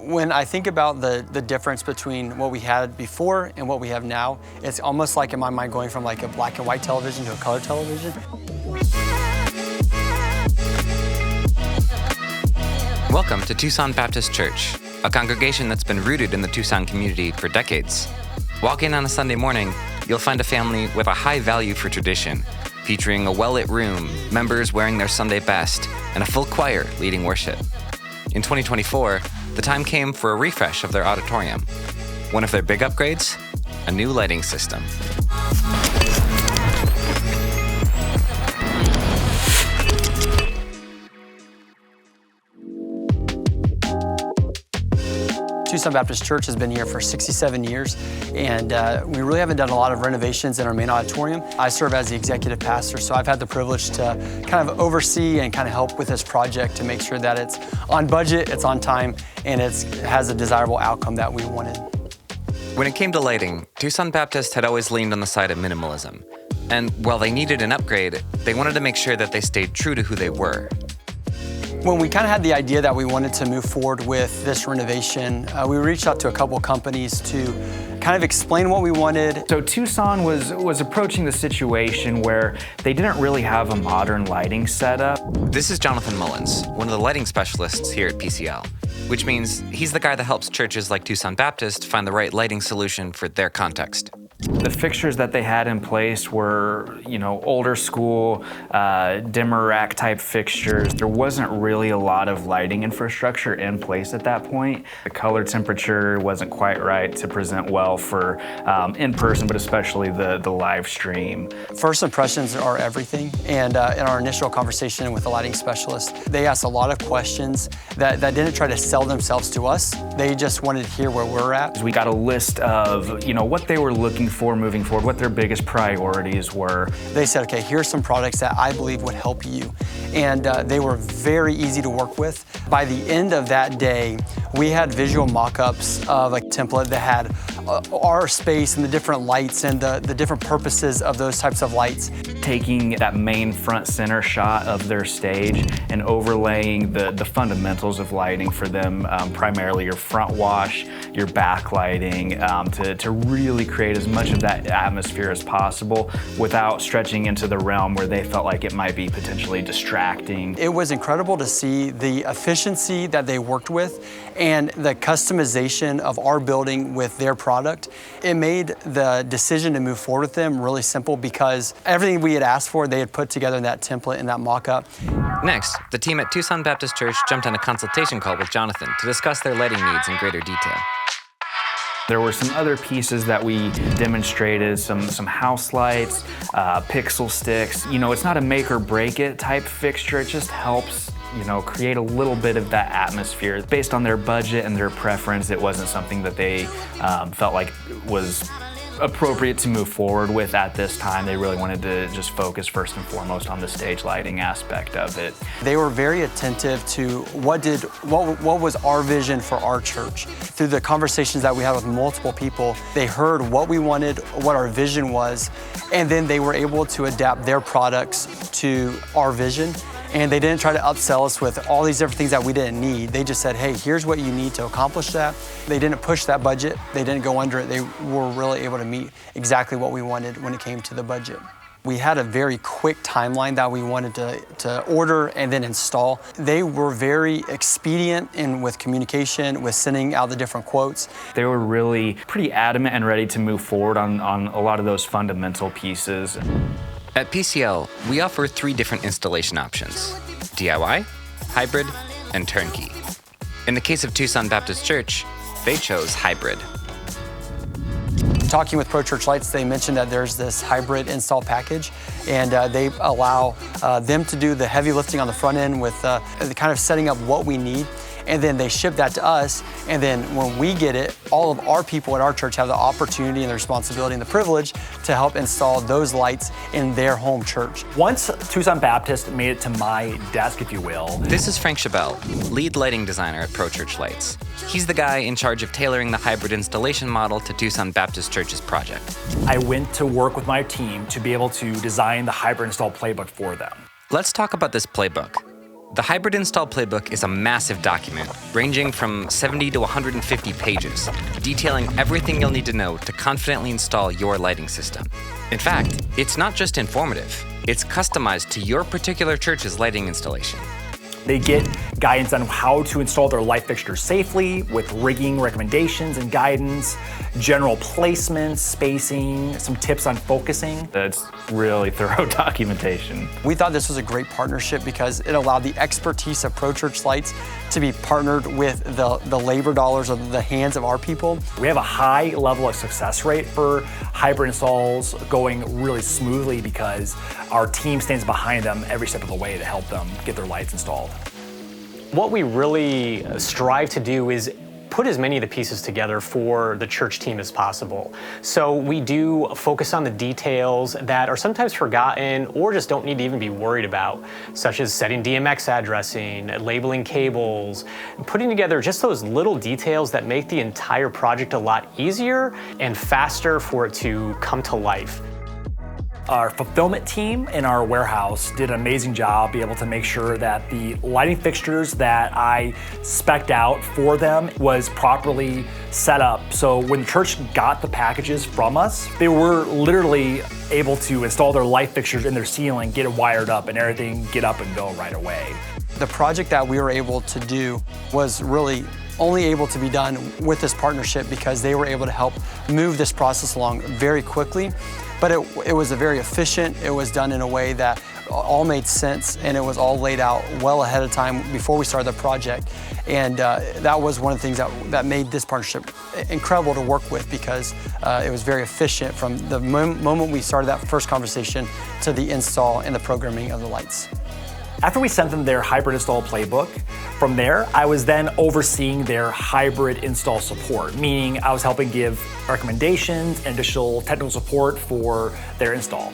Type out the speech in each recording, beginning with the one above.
When I think about the difference between what we had before and what we have now, it's almost like in my mind going from like a black and white television to a color television. Welcome to Tucson Baptist Church, a congregation that's been rooted in the Tucson community for decades. Walk in on a Sunday morning, you'll find a family with a high value for tradition, featuring a well-lit room, members wearing their Sunday best, and a full choir leading worship. In 2024, the time came for a refresh of their auditorium. One of their big upgrades? A new lighting system. Tucson Baptist Church has been here for 67 years, and we really haven't done a lot of renovations in our main auditorium. I serve as the executive pastor, so I've had the privilege to kind of oversee and kind of help with this project to make sure that it's on budget, it's on time, and it has a desirable outcome that we wanted. When it came to lighting, Tucson Baptist had always leaned on the side of minimalism. And while they needed an upgrade, they wanted to make sure that they stayed true to who they were. When we kind of had the idea that we wanted to move forward with this renovation, we reached out to a couple companies to kind of explain what we wanted. So Tucson was approaching the situation where they didn't really have a modern lighting setup. This is Jonathan Mullins, one of the lighting specialists here at PCL, which means he's the guy that helps churches like Tucson Baptist find the right lighting solution for their context. The fixtures that they had in place were, older school, dimmer rack type fixtures. There wasn't really a lot of lighting infrastructure in place at that point. The color temperature wasn't quite right to present well for in person, but especially the live stream. First impressions are everything, and in our initial conversation with the lighting specialist, they asked a lot of questions that didn't try to sell themselves to us. They just wanted to hear where we're at. We got a list of, what they were looking for moving forward, what their biggest priorities were. They said, okay, here's some products that I believe would help you. And they were very easy to work with. By the end of that day, we had visual mock-ups of a template that had our space and the different lights and the different purposes of those types of lights. Taking that main front center shot of their stage and overlaying the fundamentals of lighting for them, primarily your front wash, your backlighting, to really create as much of that atmosphere as possible without stretching into the realm where they felt like it might be potentially distracting. It was incredible to see the efficiency that they worked with and the customization of our building with their product. It made the decision to move forward with them really simple because everything we had asked for, they had put together in that template and that mock-up. Next, the team at Tucson Baptist Church jumped on a consultation call with Jonathan to discuss their lighting needs in greater detail. There were some other pieces that we demonstrated, some house lights, pixel sticks. It's not a make or break it type fixture, it just helps create a little bit of that atmosphere. Based on their budget and their preference, it wasn't something that they felt like was appropriate to move forward with at this time. They really wanted to just focus first and foremost on the stage lighting aspect of it. They were very attentive to what was our vision for our church. Through the conversations that we had with multiple people, they heard what we wanted, what our vision was, and then they were able to adapt their products to our vision. And they didn't try to upsell us with all these different things that we didn't need. They just said, hey, here's what you need to accomplish that. They didn't push that budget. They didn't go under it. They were really able to meet exactly what we wanted when it came to the budget. We had a very quick timeline that we wanted to order and then install. They were very expedient with communication, with sending out the different quotes. They were really pretty adamant and ready to move forward on a lot of those fundamental pieces. At PCL, we offer 3 different installation options: DIY, hybrid, and turnkey. In the case of Tucson Baptist Church, they chose hybrid. Talking with Pro Church Lights, they mentioned that there's this hybrid install package, and they allow them to do the heavy lifting on the front end with kind of setting up what we need. And then they ship that to us, and then when we get it, all of our people at our church have the opportunity and the responsibility and the privilege to help install those lights in their home church. Once Tucson Baptist made it to my desk, if you will. This is Frank Chabelle, lead lighting designer at Pro Church Lights. He's the guy in charge of tailoring the hybrid installation model to Tucson Baptist Church's project. I went to work with my team to be able to design the hybrid install playbook for them. Let's talk about this playbook. The hybrid install playbook is a massive document, ranging from 70 to 150 pages, detailing everything you'll need to know to confidently install your lighting system. In fact, it's not just informative, it's customized to your particular church's lighting installation. They get guidance on how to install their light fixtures safely with rigging recommendations and guidance, general placements, spacing, some tips on focusing. That's really thorough documentation. We thought this was a great partnership because it allowed the expertise of Pro Church Lights to be partnered with the labor dollars of the hands of our people. We have a high level of success rate for hybrid installs going really smoothly because our team stands behind them every step of the way to help them get their lights installed. What we really strive to do is put as many of the pieces together for the church team as possible. So we do focus on the details that are sometimes forgotten or just don't need to even be worried about, such as setting DMX addressing, labeling cables, putting together just those little details that make the entire project a lot easier and faster for it to come to life. Our fulfillment team in our warehouse did an amazing job being able to make sure that the lighting fixtures that I spec'd out for them was properly set up. So when the church got the packages from us, they were literally able to install their light fixtures in their ceiling, get it wired up, and everything get up and go right away. The project that we were able to do was really only able to be done with this partnership because they were able to help move this process along very quickly. But it was a very efficient, it was done in a way that all made sense, and it was all laid out well ahead of time before we started the project. And that was one of the things that made this partnership incredible to work with because it was very efficient from the moment we started that first conversation to the install and the programming of the lights. After we sent them their hybrid install playbook, from there, I was then overseeing their hybrid install support, meaning I was helping give recommendations and additional technical support for their install.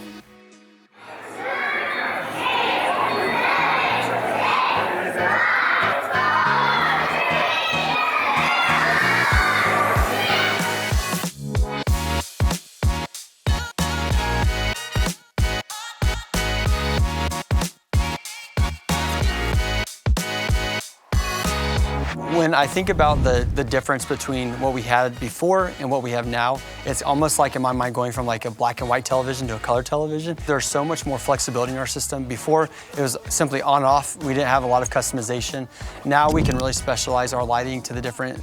When I think about the difference between what we had before and what we have now, it's almost like in my mind going from like a black and white television to a color television. There's so much more flexibility in our system. Before, it was simply on off. We didn't have a lot of customization. Now we can really specialize our lighting to the different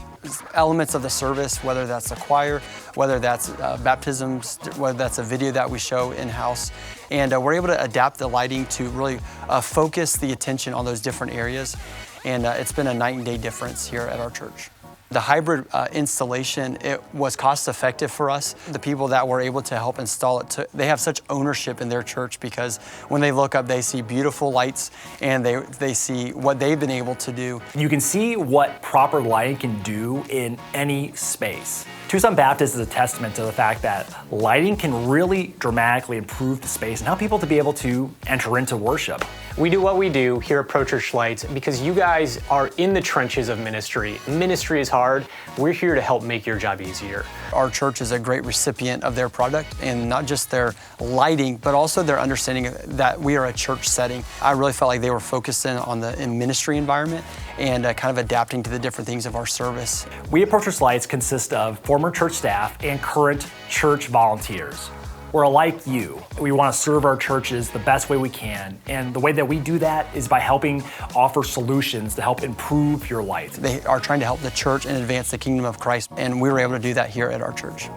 elements of the service, whether that's a choir, whether that's baptisms, whether that's a video that we show in-house. And we're able to adapt the lighting to really focus the attention on those different areas. And it's been a night and day difference here at our church. The hybrid installation, it was cost effective for us. The people that were able to help install it, they have such ownership in their church because when they look up, they see beautiful lights and they see what they've been able to do. You can see what proper lighting can do in any space. Tucson Baptist is a testament to the fact that lighting can really dramatically improve the space and help people to be able to enter into worship. We do what we do here at Pro Church Lights because you guys are in the trenches of ministry. Ministry is hard. We're here to help make your job easier. Our church is a great recipient of their product, and not just their lighting, but also their understanding that we are a church setting. I really felt like they were focused on the ministry environment and kind of adapting to the different things of our service. We at Pro Church Lights consist of former church staff and current church volunteers. We're like you. We want to serve our churches the best way we can, and the way that we do that is by helping offer solutions to help improve your light. They are trying to help the church and advance the kingdom of Christ, and we were able to do that here at our church.